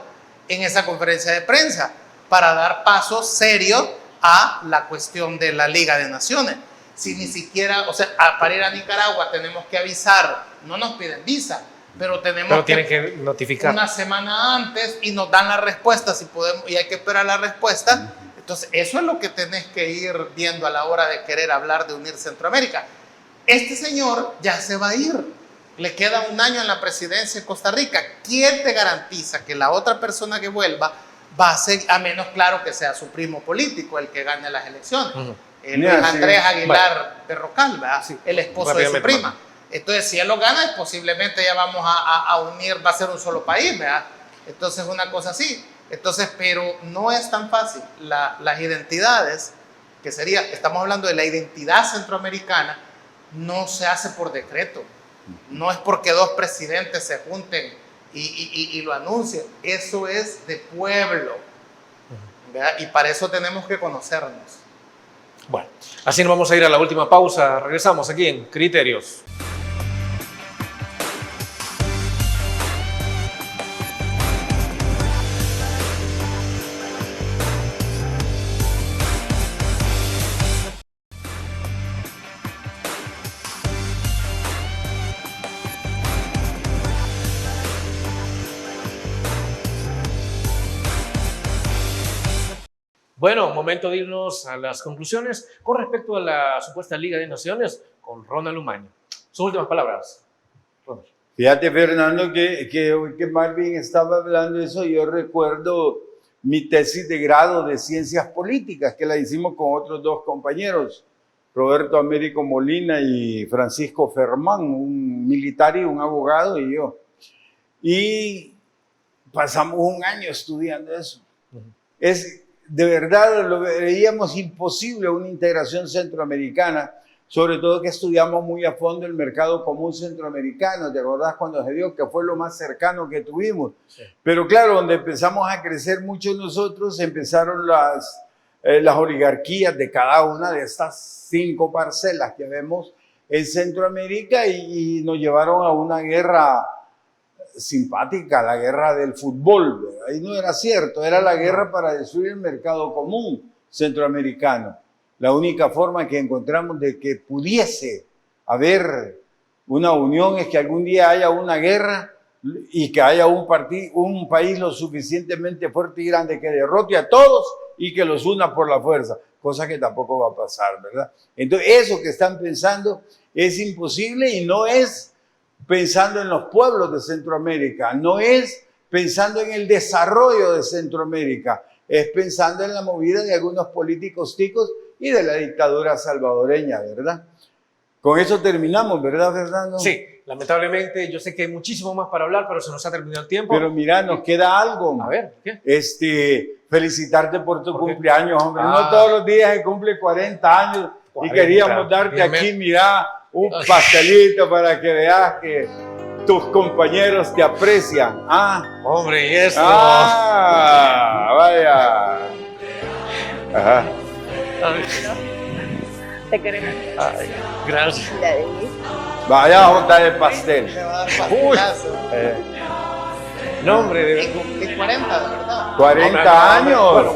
en esa conferencia de prensa para dar pasos serios a la cuestión de la Liga de Naciones. Si ni siquiera, o sea, para ir a Nicaragua tenemos que avisar, no nos piden visa, pero tienen que notificar una semana antes y nos dan la respuesta si podemos, y hay que esperar la respuesta. Entonces, eso es lo que tenés que ir viendo a la hora de querer hablar de unir Centroamérica. Este señor ya se va a ir, le queda un año en la presidencia de Costa Rica. ¿Quién te garantiza que la otra persona que vuelva va a ser, a menos claro que sea su primo político el que gane las elecciones? Él es Andrés Aguilar Berrocal, ¿verdad? Sí, el esposo de su prima. Entonces, si él lo gana, posiblemente ya vamos a unir, va a ser un solo país, ¿verdad? Entonces, una cosa así. Entonces, pero no es tan fácil. Las identidades, que sería, estamos hablando de la identidad centroamericana, no se hace por decreto. No es porque dos presidentes se junten y lo anuncien. Eso es de pueblo, ¿verdad? Y para eso tenemos que conocernos. Bueno, así nos vamos a ir a la última pausa. Regresamos aquí en Criterios. Bueno, momento de irnos a las conclusiones con respecto a la supuesta Liga de Naciones con Ronald Umaña. Sus últimas palabras, Ronald. Fíjate, Fernando, que Marvin estaba hablando de eso. Yo recuerdo mi tesis de grado de Ciencias Políticas, que la hicimos con otros dos compañeros, Roberto Américo Molina y Francisco Fermán, un militar y un abogado, y yo. Y pasamos un año estudiando eso. De verdad, lo veíamos imposible una integración centroamericana, sobre todo que estudiamos muy a fondo el mercado común centroamericano. ¿Te acordás cuando se dio que fue lo más cercano que tuvimos? Sí. Pero claro, donde empezamos a crecer mucho nosotros, empezaron las oligarquías de cada una de estas 5 parcelas que vemos en Centroamérica y nos llevaron a una guerra simpática, la guerra del fútbol. Ahí no era cierto, era la guerra para destruir el mercado común centroamericano. La única forma que encontramos de que pudiese haber una unión es que algún día haya una guerra y que haya un país lo suficientemente fuerte y grande que derrote a todos y que los una por la fuerza, cosa que tampoco va a pasar, ¿verdad? Entonces, eso que están pensando es imposible y no es pensando en los pueblos de Centroamérica, no es pensando en el desarrollo de Centroamérica, es pensando en la movida de algunos políticos ticos y de la dictadura salvadoreña, ¿verdad? Con eso terminamos, ¿verdad, Fernando? Sí, lamentablemente yo sé que hay muchísimo más para hablar, pero se nos ha terminado el tiempo. Pero mira, nos queda algo. A ver, ¿qué? Felicitarte por tu ¿Por qué? cumpleaños, hombre. Ah. No todos los días se cumple 40 años 40, y queríamos darte dígame. aquí, mira, un pastelito para que veas que tus compañeros te aprecian. Hombre, y esto. Vaya. Ajá. Ay, Te queremos. ay, gracias. Vaya a juntar el pastel. Me va a dar pastelazo. No, hombre, de De 40, de verdad. 40 años. Bueno,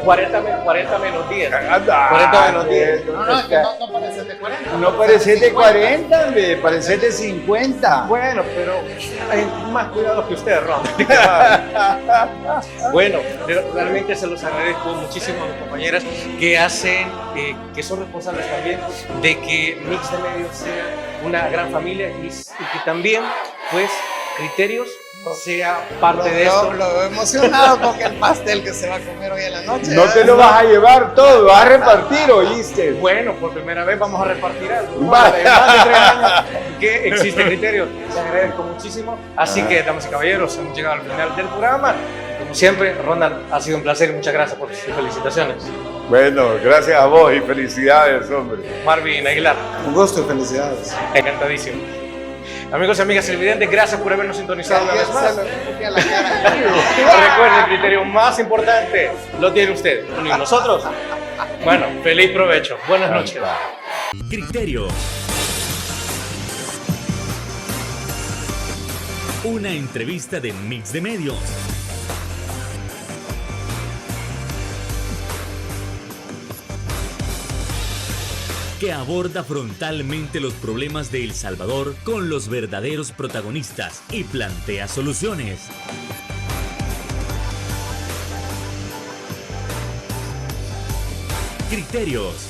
40 menos 10. Anda. 40 menos 10. No, es que no parece de 40. No pareces de 40, hombre, pareces de 50. Bueno, pero hay más cuidado que usted, Ron. Bueno, realmente se los agradezco muchísimo a mis compañeras que hacen, que son responsables también de que Mix de Medios sea una gran familia y que también, pues, Criterios sea parte de esto. Lo veo emocionado con el pastel que se va a comer hoy en la noche. No te lo vas a llevar todo, vas a repartir, ¿oíste? Bueno, por primera vez vamos a repartir algo. ¿No? Va. De más de 3 años que existe Criterio. Les agradezco muchísimo. Así que, damas y caballeros, hemos llegado al final del programa. Como siempre, Ronald, ha sido un placer y muchas gracias por sus felicitaciones. Bueno, gracias a vos y felicidades, hombre. Marvin Aguilar, Un gusto y felicidades. encantadísimo. Amigos y amigas televidentes, gracias por habernos sintonizado una vez más. Recuerden, el criterio más importante lo tiene usted, y nosotros. Bueno, feliz provecho. Buenas noches. Criterio. Una entrevista de Mix de Medios. Que aborda frontalmente los problemas de El Salvador con los verdaderos protagonistas y plantea soluciones. Criterios.